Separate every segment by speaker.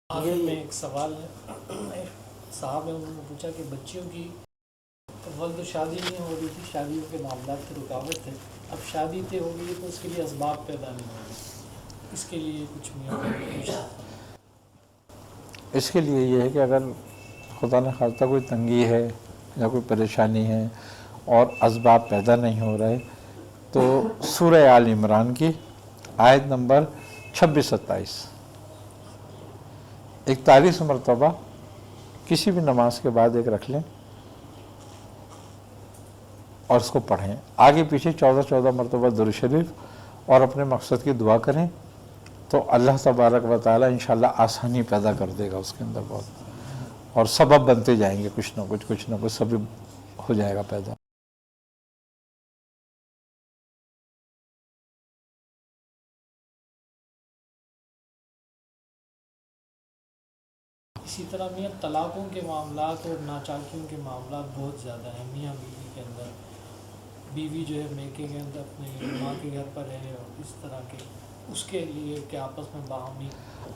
Speaker 1: آخر میں ایک سوال ہے، صاحب نے انہوں نے پوچھا کہ بچیوں کی ولد شادی نہیں ہو رہی تھی، شادیوں کے معاملات کی رکاوٹ تھے، اب شادی طے ہو گئی تو اس کے لیے اسباب پیدا نہیں ہو رہے، اس کے لیے کچھ پوچھا؟
Speaker 2: اس کے لیے یہ ہے کہ اگر خدا نہ خواستہ کوئی تنگی ہے یا کوئی پریشانی ہے اور اسباب پیدا نہیں ہو رہے تو سورہ آل عمران کی آیت نمبر 26-27 41 مرتبہ کسی بھی نماز کے بعد ایک رکھ لیں اور اس کو پڑھیں، آگے پیچھے 14 مرتبہ درود شریف اور اپنے مقصد کی دعا کریں تو اللہ تبارک و تعالی انشاءاللہ آسانی پیدا کر دے گا اس کے اندر بہت، اور سبب بنتے جائیں گے، کچھ نہ کچھ سبب ہو جائے گا پیدا۔
Speaker 1: اسی طرح میاں طلاقوں کے معاملات اور ناچاکیوں کے معاملات بہت زیادہ ہیں میاں بیوی کے اندر، بیوی جو ہے میکے کے اندر اپنے ماں کے گھر پر ہے اور اس طرح کے، اس کے لیے کہ آپس میں باہمی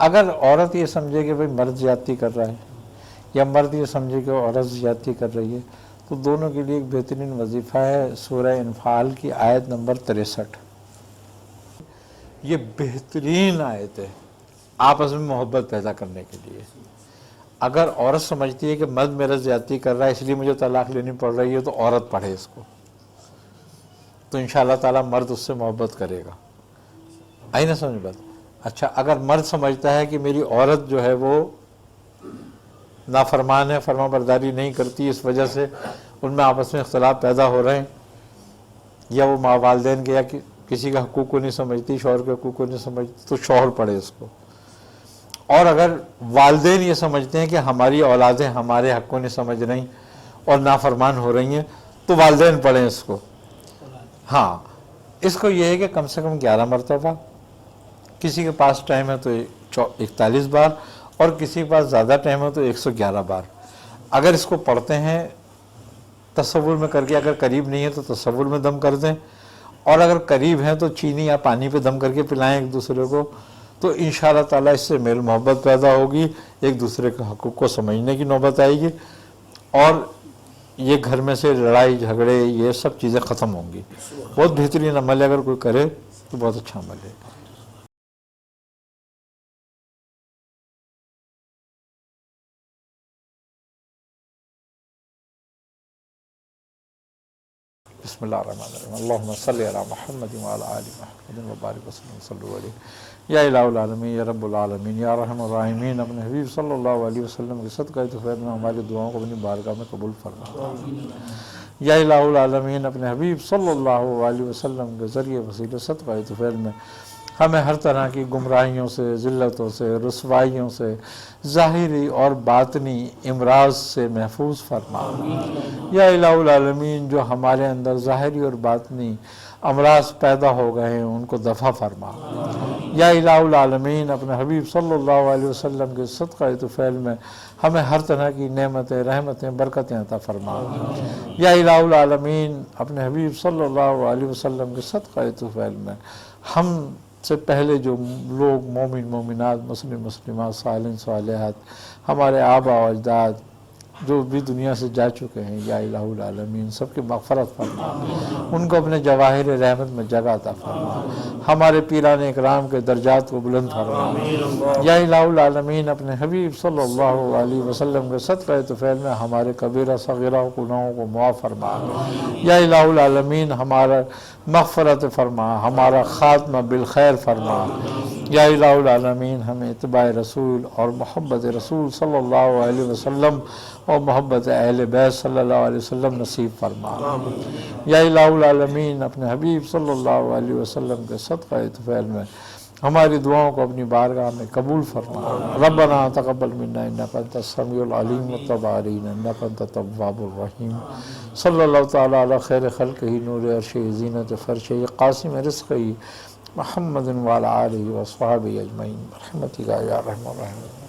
Speaker 2: اگر عورت یہ سمجھے کہ بھئی مرد زیادتی کر رہا ہے یا مرد یہ سمجھے کہ عورت زیادتی کر رہی ہے تو دونوں کے لیے ایک بہترین وظیفہ ہے سورہ انفال کی آیت نمبر 63۔ یہ بہترین آیت ہے آپس میں محبت پیدا کرنے کے لیے۔ اگر عورت سمجھتی ہے کہ مرد میرا زیادتی کر رہا ہے اس لیے مجھے طلاق لینی پڑ رہی ہے تو عورت پڑھے اس کو، تو انشاءاللہ تعالی مرد اس سے محبت کرے گا۔ آئی نہ سمجھ بات؟ اچھا، اگر مرد سمجھتا ہے کہ میری عورت جو ہے وہ نافرمان ہے، فرما برداری نہیں کرتی، اس وجہ سے ان میں آپس میں اختلاف پیدا ہو رہے ہیں، یا وہ ماں والدین کے یا کسی کا حقوق کو نہیں سمجھتی، شوہر کے حقوق کو نہیں سمجھتی، تو شوہر پڑھے اس کو۔ اور اگر والدین یہ سمجھتے ہیں کہ ہماری اولادیں ہمارے حق کو نہیں سمجھ رہی اور نافرمان ہو رہی ہیں تو والدین پڑھیں اس کو۔ ہاں، اس کو یہ ہے کہ کم سے کم 11 مرتبہ، کسی کے پاس ٹائم ہے تو 41 بار، اور کسی کے پاس زیادہ ٹائم ہے تو 111 بار۔ اگر اس کو پڑھتے ہیں تصور میں کر کے، اگر قریب نہیں ہے تو تصور میں دم کر دیں، اور اگر قریب ہیں تو چینی یا پانی پہ دم کر کے پلائیں ایک دوسرے کو، تو انشاءاللہ تعالیٰ اس سے میل محبت پیدا ہوگی، ایک دوسرے کے حقوق کو سمجھنے کی نوبت آئے گی، اور یہ گھر میں سے لڑائی جھگڑے یہ سب چیزیں ختم ہوں گی۔ بہت بہترین عمل ہے، اگر کوئی کرے تو بہت اچھا عمل ہے۔ بسم اللہ الرحمن الرحیم، اللہم صلی علی محمد وعلی آل محمد وبارک وسلم صلی علیہ یا الہ العالمین یا رب العالمین یا رحم الراحمین، اپنے حبیب صلی اللہ علیہ وسلم کے صدقہ طفیل میں ہماری دعاؤں کو اپنی بارگاہ میں قبول فرما۔ یا الہ العالمین، اپنے حبیب صلی اللہ علیہ وسلم کے ذریعے وسیلہ صدقہ طفیل میں ہمیں ہر طرح کی گمراہیوں سے، ذلتوں سے، رسوائیوں سے، ظاہری اور باطنی امراض سے محفوظ فرما۔ یا الہ العالمین، جو ہمارے اندر ظاہری اور باطنی امراض پیدا ہو گئے ہیں ان کو دفع فرما۔ یا الہ العالمین، اپنے حبیب صلی اللہ علیہ وسلم کے صدقہ طفیل میں ہمیں ہر طرح کی نعمتیں، رحمتیں، برکتیں عطا فرما۔ یا الہ العالمین، اپنے حبیب صلی اللہ علیہ وسلم کے صدقہ طفیل میں ہم سے پہلے جو لوگ مومن مومنات، مسلم مسلمات، صالحین صالحات، ہمارے آبا و اجداد جو بھی دنیا سے جا چکے ہیں، یا الہ العالمین سب کی مغفرت فرما، ان کو اپنے جواہر رحمت میں جگہ عطا فرما، ہمارے پیران اکرام کے درجات کو بلند فرما۔ یا الہ العالمین، اپنے حبیب صلی اللہ علیہ وسلم کے صدقہ طفیل میں ہمارے کبیرہ صغیرہ گناہوں کو معاف فرما۔ یا الہ العالمین، ہمارا مغفرت فرما، ہمارا خاتمہ بالخیر فرما۔ یا الہ العالمین، ہمیں اتباع رسول اور محبت رسول صلی اللہ علیہ وسلم اور محبت اہل بیت صلی اللہ علیہ وسلم نصیب فرما۔ یا الہ العالمین، اپنے حبیب صلی اللہ علیہ وسلم کے صدقہ طفیل میں ہماری دعاؤں کو اپنی بارگاہ میں قبول فرما۔ ربنا تقبل منا انک انت السمیع العلیم وتب علینا انک انت التواب الرحیم۔ صلی اللہ تعالی علی خیر خلقہ نور عرشہ زینت فرشہ قاسم رزقہ محمد وعلی آلہ وصحبہ اجمعین برحمتک یا ارحم الراحمین۔